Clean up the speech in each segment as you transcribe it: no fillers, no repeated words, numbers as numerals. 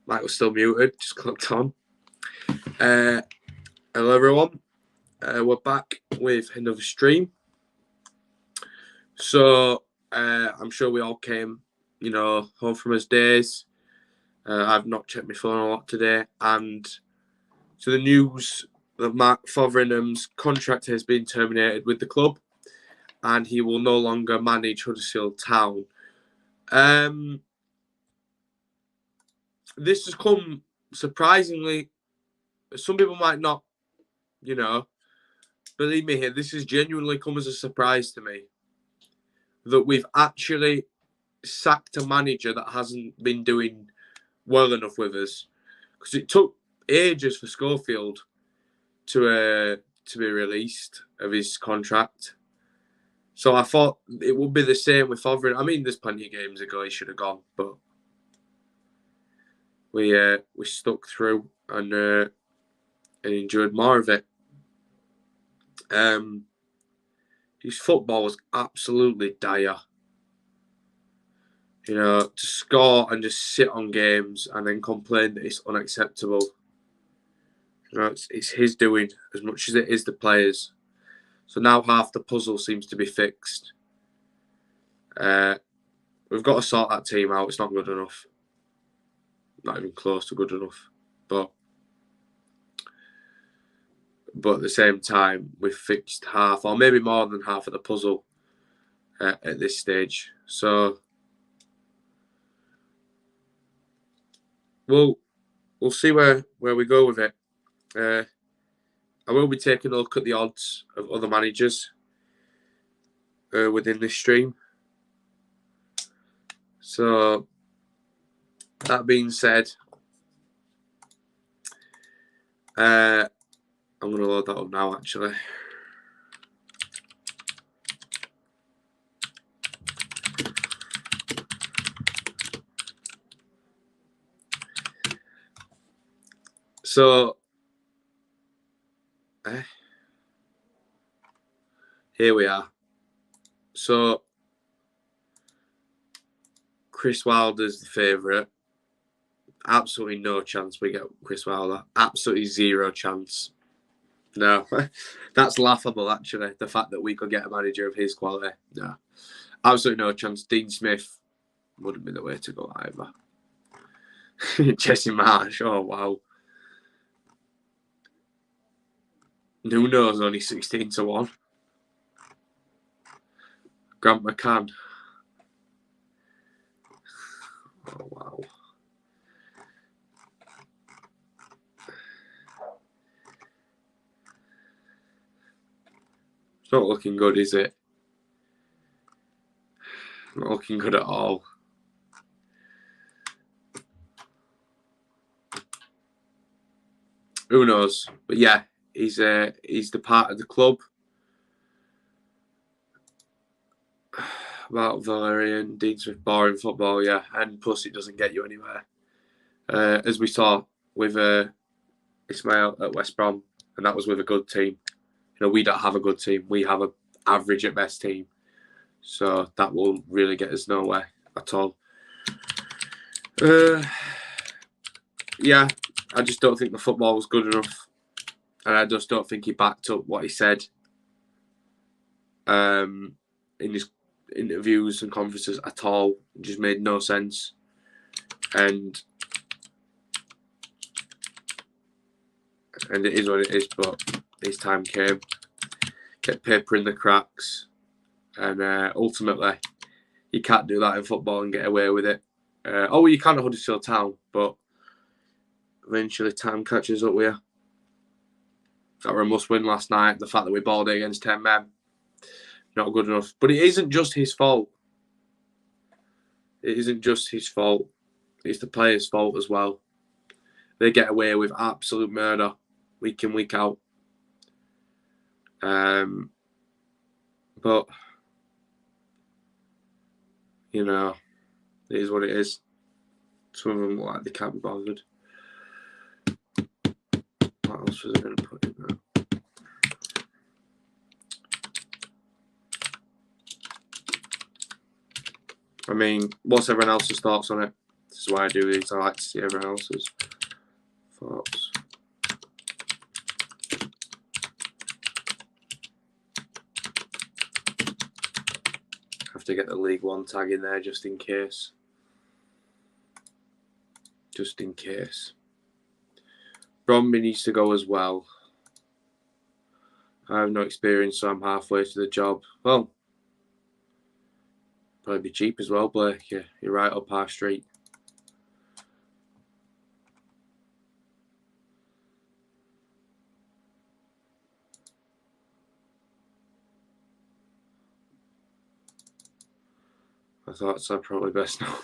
Mike was still muted, just clicked on. Hello everyone. We're back with another stream. So I'm sure we all came, home from his days. I've not checked my phone a lot today, and so the news that Mark Fotheringham's contract has been terminated with the club, and he will no longer manage Huddersfield Town. This has come surprisingly. Some people might not, believe me here, this has genuinely come as a surprise to me that we've actually sacked a manager that hasn't been doing well enough with us. Because it took ages for Schofield to be released of his contract. So I thought it would be the same with Fotheringham. I mean, there's plenty of games ago he should have gone, but we stuck through and enjoyed more of it. His football was absolutely dire. To score and just sit on games and then complain that it's unacceptable. It's his doing as much as it is the players. So now half the puzzle seems to be fixed. We've got to sort that team out. It's not good enough. Not even close to good enough. But at the same time, we've fixed half, or maybe more than half of the puzzle at this stage. So we'll see where we go with it. I will be taking a look at the odds of other managers within this stream. So that being said, I'm going to load that up now, actually. So, here we are. So, Chris Wilder's the favourite. Absolutely no chance we get Chris Wilder. Absolutely zero chance. No, that's laughable, actually. The fact that we could get a manager of his quality. No, absolutely no chance. Dean Smith wouldn't be the way to go either. Jesse Marsh, oh wow. Nuno's only 16-1. Grant McCann. Oh wow. It's not looking good, is it? Not looking good at all. Who knows? But yeah, he's the part of the club. About Valerian, Dean Smith, boring football, yeah, and plus it doesn't get you anywhere. As we saw with Ismail at West Brom, and that was with a good team. We don't have a good team. We have an average at best team. So that will really get us nowhere at all. Yeah, I just don't think the football was good enough. And I just don't think he backed up what he said in his interviews and conferences at all. It just made no sense. And it is what it is, but his time came. Kept paper in the cracks. And ultimately, you can't do that in football and get away with it. You can at Huddersfield Town, but eventually time catches up with you. That were a must-win last night. The fact that we balled it against 10 men, not good enough. But it isn't just his fault. It isn't just his fault. It's the players' fault as well. They get away with absolute murder week in, week out. But it is what it is. Some of them look like they can't be bothered. What else was I going to put in there? I mean, what's everyone else's thoughts on it? This is why I do these. I like to see everyone else's thoughts. Have to get the League One tag in there just in case. Just in case. Bromby needs to go as well. I have no experience, so I'm halfway to the job. Well, probably be cheap as well, Blake. Yeah, you're right up our street. I thought so. Probably best not.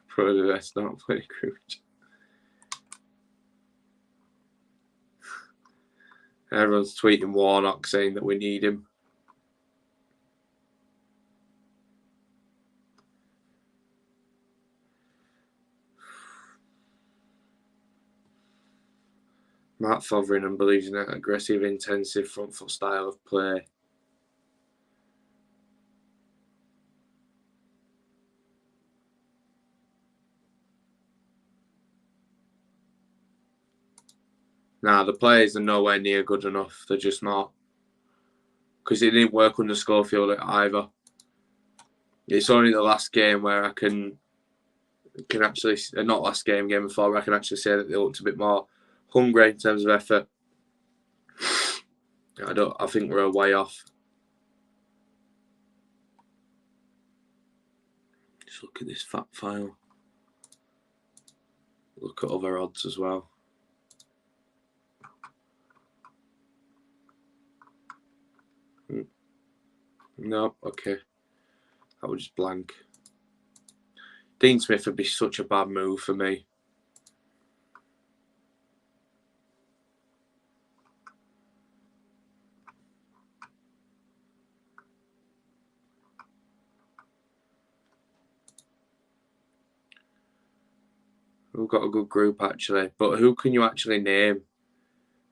Probably best not play Crouch. Everyone's tweeting Warnock saying that we need him. Matt Fotheringham believes in an aggressive, intensive front foot style of play. Nah, the players are nowhere near good enough. They're just not. Because it didn't work under Schofield either. It's only the last game where I can actually, not last game before, where I can actually say that they looked a bit more hungry in terms of effort. I think we're a way off. Just look at this fat file. Look at other odds as well. No, okay. That was just blank. Dean Smith would be such a bad move for me. We've got a good group actually, but who can you actually name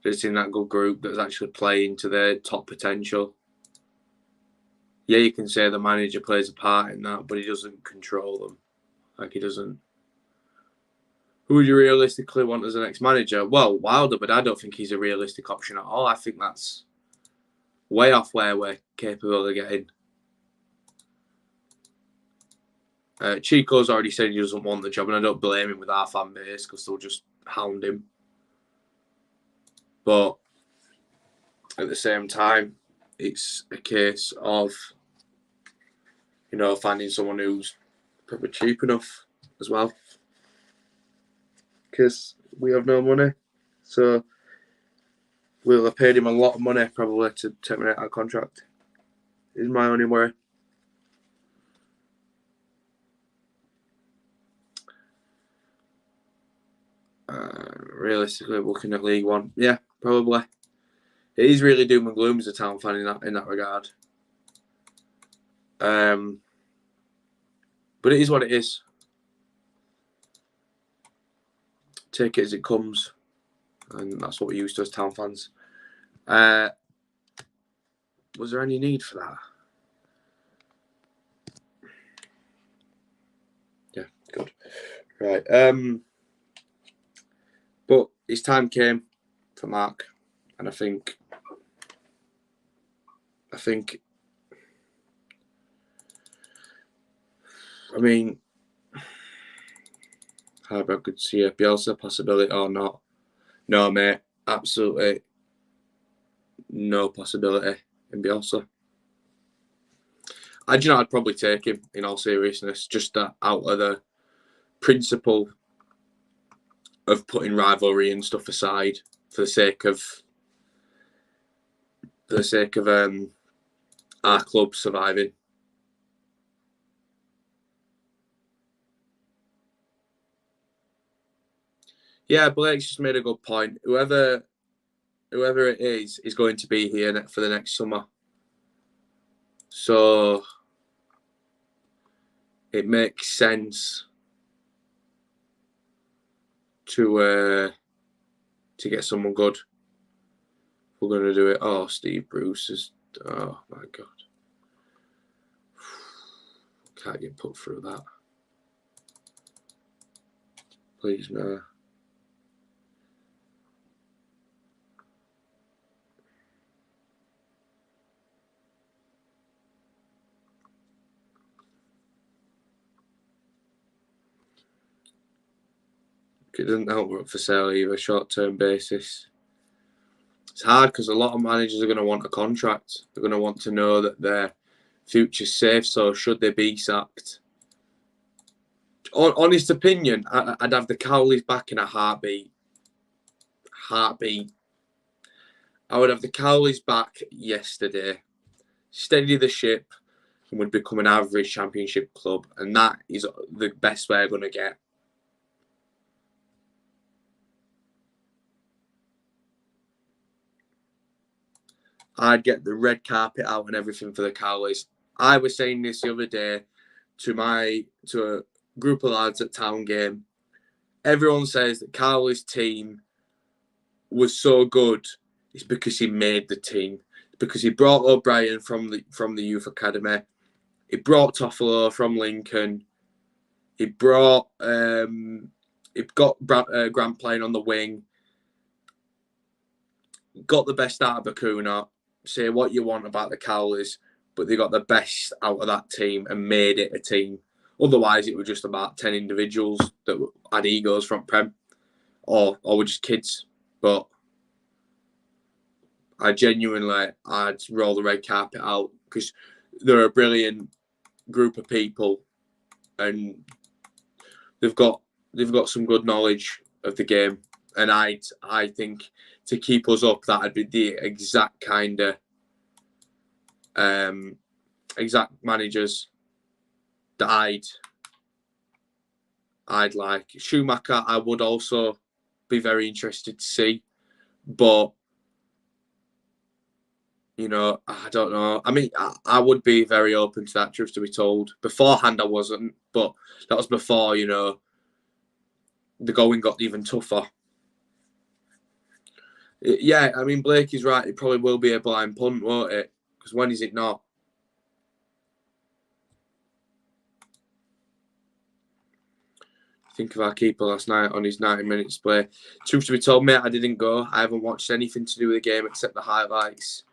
that's in that good group that's actually playing to their top potential? Yeah, you can say the manager plays a part in that, but he doesn't control them. Like, he doesn't. Who would you realistically want as the next manager? Well, Wilder, but I don't think he's a realistic option at all. I think that's way off where we're capable of getting. Chico's already said he doesn't want the job, and I don't blame him with our fan base because they'll just hound him. But at the same time, it's a case of, you know, finding someone who's probably cheap enough as well. Because we have no money. So we'll have paid him a lot of money probably to terminate our contract. Is my only worry. Realistically, looking at League One, yeah, probably. It is really doom and gloom as a Town fan in that regard. But it is what it is. Take it as it comes, and that's what we're used to as Town fans. Was there any need for that? Yeah, good. Right. But his time came for Mark, and I think I mean, Harbour could see a Bielsa possibility or not. No, mate, absolutely no possibility in Bielsa. I'd probably take him in all seriousness, just out of the principle of putting rivalry and stuff aside for the sake of our club surviving. Yeah, Blake's just made a good point. Whoever it is going to be here for the next summer. So it makes sense to get someone good. We're going to do it. Oh, Steve Bruce is. Oh my God, can't get put through that. Please, no. It doesn't help we're up for sale either, short-term basis. It's hard because a lot of managers are going to want a contract. They're going to want to know that their future's safe, so should they be sacked? Honest opinion, I'd have the Cowleys back in a heartbeat. I would have the Cowleys back yesterday, steady the ship, and would become an average championship club. And that is the best we're going to get. I'd get the red carpet out and everything for the Cowleys. I was saying this the other day to a group of lads at Town Game. Everyone says that Cowleys' team was so good. It's because he made the team. It's because he brought O'Brien from the youth academy. He brought Toffolo from Lincoln. He brought he got Grant playing on the wing. Got the best out of Bakuna. Say what you want about the Cowleys, but they got the best out of that team and made it a team. Otherwise, it was just about 10 individuals that had egos from Prem, or were just kids. But I'd roll the red carpet out because they're a brilliant group of people, and they've got some good knowledge of the game. And I think to keep us up, that'd be the exact kind of exact managers that I'd like. Schumacher, I would also be very interested to see, but you know, I don't know. I mean, I would be very open to that, truth to be told. Beforehand, I wasn't, but that was before, you know, the going got even tougher. Yeah, I mean, Blake is right. It probably will be a blind punt, won't it? Because when is it not? Think of our keeper last night on his 90 minutes play. Truth to be told, mate, I didn't go. I haven't watched anything to do with the game except the highlights.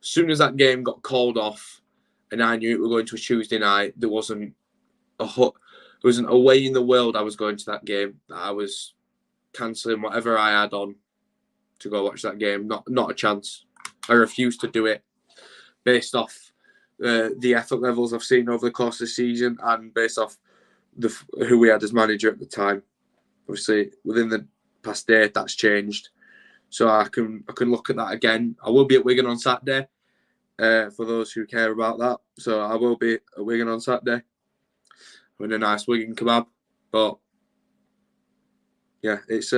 As soon as that game got called off and I knew it was going to a Tuesday night, there wasn't a way in the world I was going to that game. I was cancelling whatever I had on to go watch that game. Not a chance. I refused to do it based off the effort levels I've seen over the course of the season and based off who we had as manager at the time. Obviously, within the past day, that's changed. So I can look at that again. I will be at Wigan on Saturday, for those who care about that. So I will be at Wigan on Saturday with a nice Wigan kebab. But yeah, it's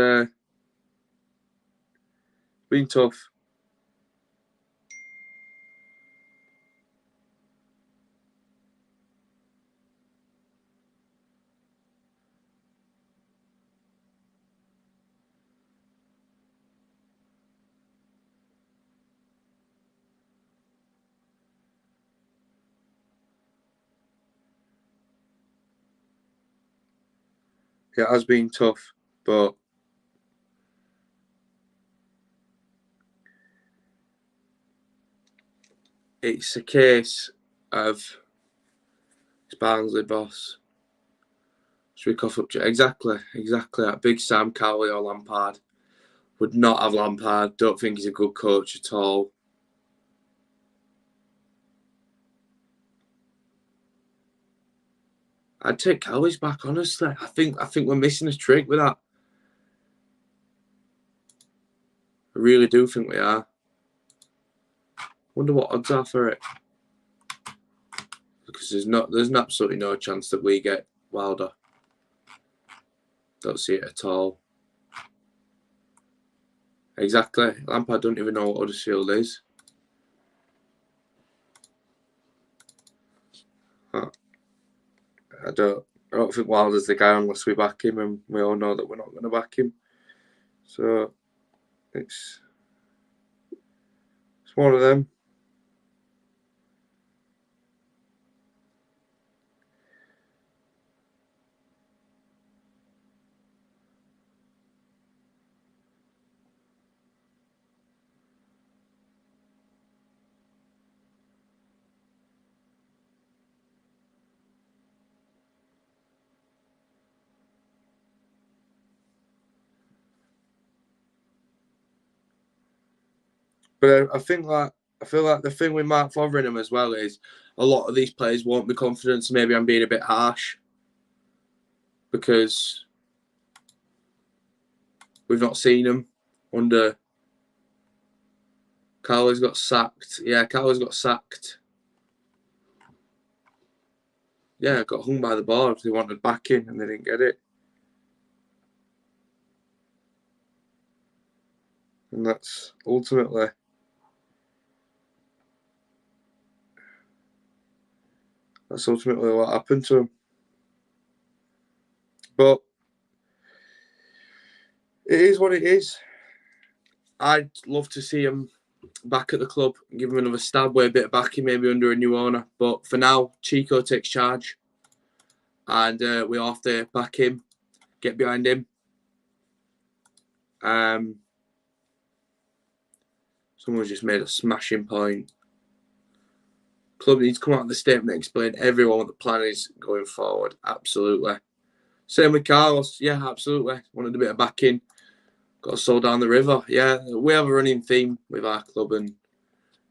been tough. It has been tough, but it's a case of it's Barnsley boss. Should we cough up? Exactly. That big Sam Cowley or Lampard. Would not have Lampard. Don't think he's a good coach at all. I'd take Cowleys back, honestly. I think we're missing a trick with that. I really do think we are. Wonder what odds are for it. Because there's absolutely no chance that we get Wilder. Don't see it at all. Exactly. Lampard don't even know what Huddersfield is. I don't think Wilder's the guy unless we back him, and we all know that we're not going to back him. So it's one of them. But I feel like the thing with Mark Fotheringham as well is a lot of these players won't be confident. So maybe I'm being a bit harsh because we've not seen him under. Cowleys got sacked. Yeah, Cowleys got sacked. Yeah, got hung by the board. They wanted backing and they didn't get it. And that's ultimately what happened to him. But it is what it is. I'd love to see him back at the club, give him another stab with a bit of backing, maybe under a new owner. But for now, Chico takes charge. And we'll have to back him, get behind him. Someone's just made a smashing point. Club needs to come out with a statement and explain everyone what the plan is going forward. Absolutely. Same with Carlos. Yeah, absolutely. Wanted a bit of backing. Got us sold down the river. Yeah, we have a running theme with our club and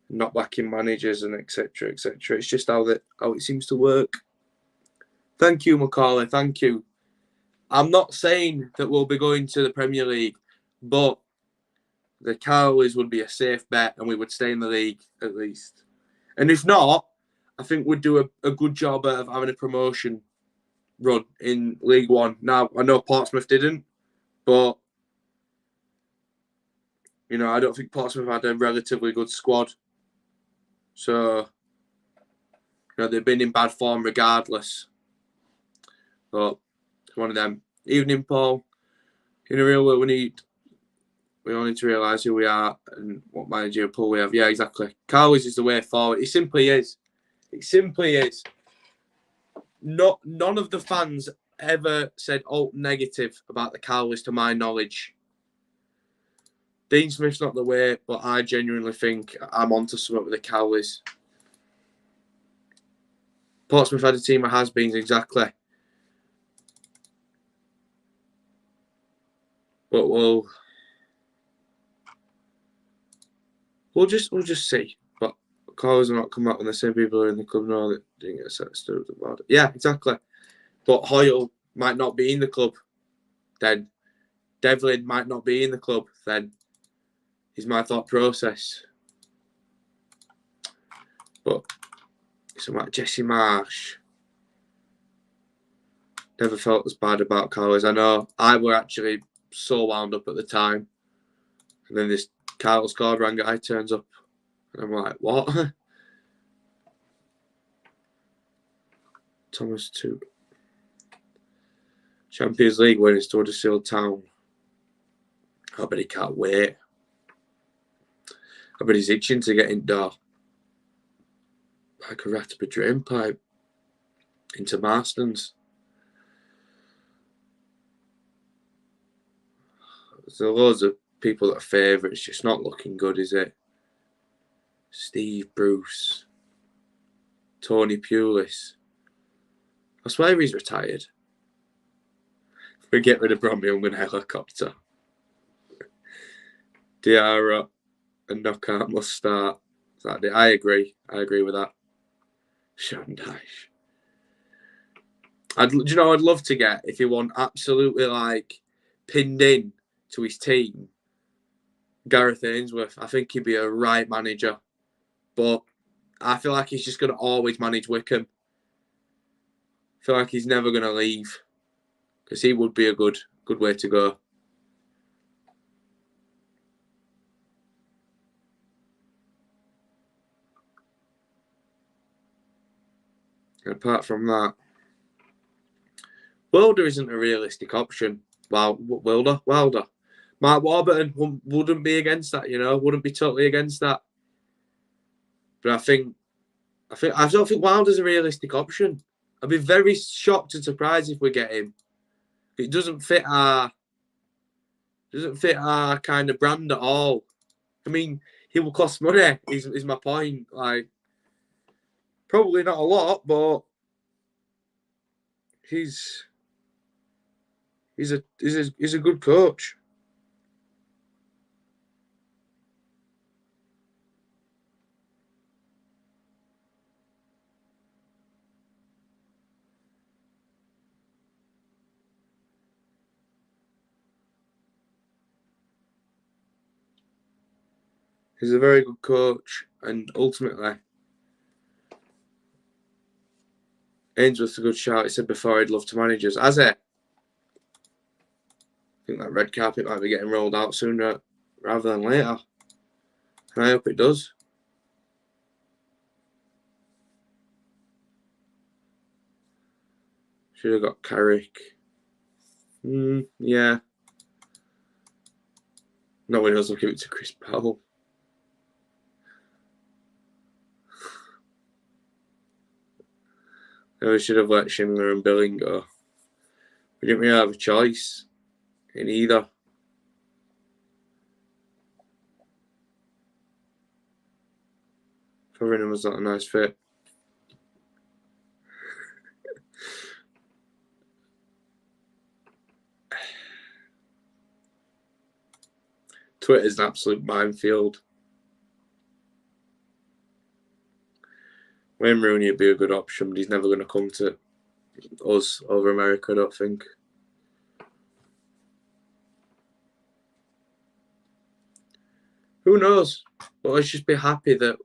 not backing managers and etc. etc. It's just how it seems to work. Thank you, Macaulay. Thank you. I'm not saying that we'll be going to the Premier League, but the Cowleys would be a safe bet and we would stay in the league at least. And if not, I think we'd do a good job of having a promotion run in League One. Now, I know Portsmouth didn't, but I don't think Portsmouth had a relatively good squad. So, they've been in bad form regardless. But it's one of them. Evening, Paul. In a real world, we all need to realise who we are and what managerial pull we have. Yeah, exactly. Cowleys is the way forward. It simply is. It simply is. None of the fans ever said negative about the Cowleys, to my knowledge. Dean Smith's not the way, but I genuinely think I'm onto something with the Cowleys. Portsmouth had a team of has-beens, exactly. But we'll just see. But Cowleys are not come out when the same people are in the club now that didn't get set stood about it. Yeah, exactly. But Hoyle might not be in the club then. Devlin might not be in the club then. Is my thought process. But something like Jesse Marsh. Never felt as bad about Cowleys. I know I were actually so wound up at the time. And then this Carlos Cordoran guy turns up. And I'm like, what? Thomas 2. Champions League winners to Huddersfield Town. I bet he can't wait. I bet he's itching to get indoor. Like a rat up a drain pipe. Into Marston's. There's loads of people that are favourites. Just not looking good, is it? Steve Bruce. Tony Pulis. I swear he's retired. If we get rid of Bromley, I'm going to helicopter. Diarra and Knockout must start. I agree. I agree with that. Sean Dyche. I'd love to get, if he won absolutely pinned in to his team, Gareth Ainsworth. I think he'd be a right manager. But I feel like he's just going to always manage Wickham. I feel like he's never going to leave. Because he would be a good way to go. And apart from that, Wilder isn't a realistic option. Wilder. Mark Warburton wouldn't be against that, wouldn't be totally against that. But I don't think Wilder's a realistic option. I'd be very shocked and surprised if we get him. It doesn't fit our kind of brand at all. I mean, he will cost money. Is my point. Probably not a lot, but he's a good coach. He's a very good coach, and ultimately, Ainsworth's a good shout. He said before he'd love to manage us. Has it? I think that red carpet might be getting rolled out sooner rather than later. And I hope it does. Should have got Carrick. Yeah. No one else will give it to Chris Powell. We should have let Schindler and Billing go. We didn't really have a choice in either. Fotheringham was not a nice fit. Twitter's an absolute minefield. Wayne Rooney would be a good option, but he's never going to come to us over America, I don't think. Who knows? But let's just be happy that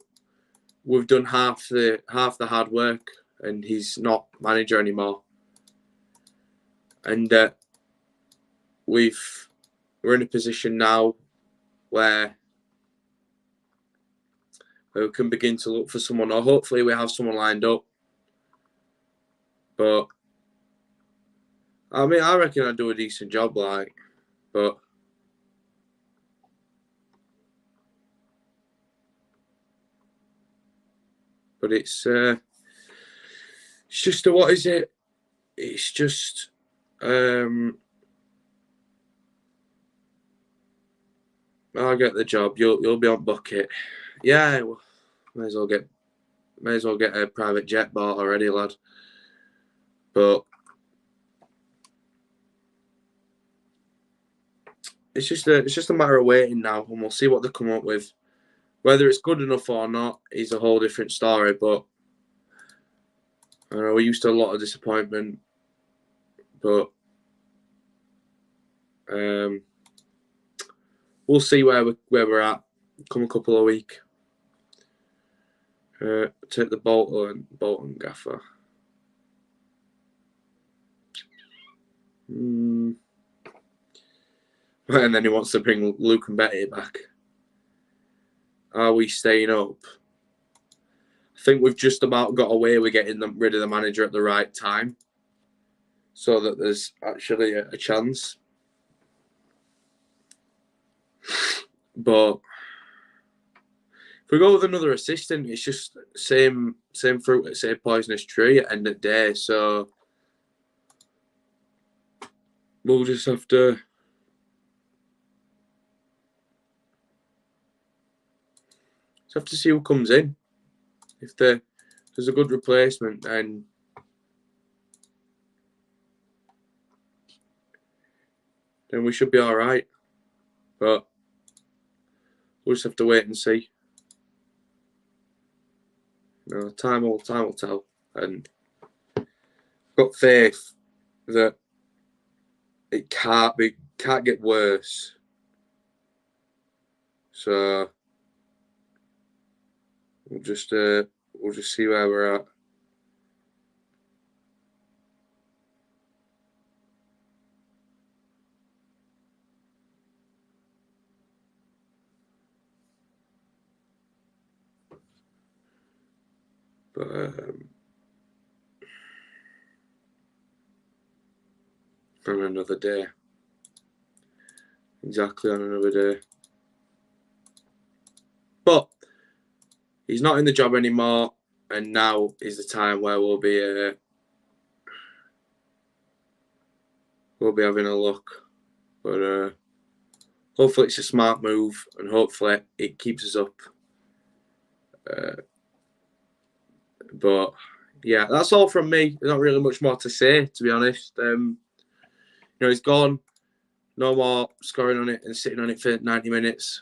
we've done half the hard work, and he's not manager anymore, and we're in a position now where we can begin to look for someone, or hopefully we have someone lined up. But I mean, I reckon I'd do a decent job, but it's just what is it? It's just I'll get the job. You'll be on bucket. Yeah, well, may as well get a private jet bought already, lad. But it's just a matter of waiting now, and we'll see what they come up with. Whether it's good enough or not is a whole different story. But I know we're used to a lot of disappointment. But we'll see where we're at. Come a couple of weeks. Take the Bolton gaffer. And then he wants to bring Luke and Betty back. Are we staying up? I think we've just about got away with getting rid of the manager at the right time, so that there's actually a chance. But if we go with another assistant, it's just same fruit, same poisonous tree at the end of the day. So we'll just have to see who comes in. If there's a good replacement, then we should be all right. But we'll just have to wait and see. Time will tell, and I've got faith that it can't get worse. So we'll just see where we're at. But on another day. Exactly on another day. But he's not in the job anymore, and now is the time where we'll be having a look. But hopefully it's a smart move, and hopefully it keeps us up. But yeah, that's all from me. There's not really much more to say, to be honest. He's gone. No more scoring on it and sitting on it for 90 minutes.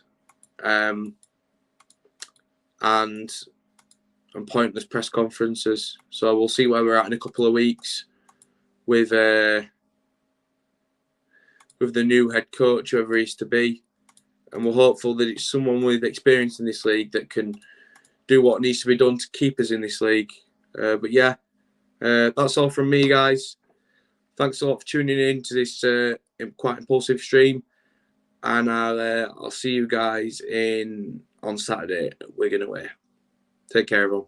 And pointless press conferences. So we'll see where we're at in a couple of weeks with the new head coach, whoever he's to be. and we're hopeful that it's someone with experience in this league that can do what needs to be done to keep us in this league. But yeah, that's all from me, guys. Thanks a lot for tuning in to this quite impulsive stream, and I'll see you guys on Saturday at Wigan away. Take care, everyone.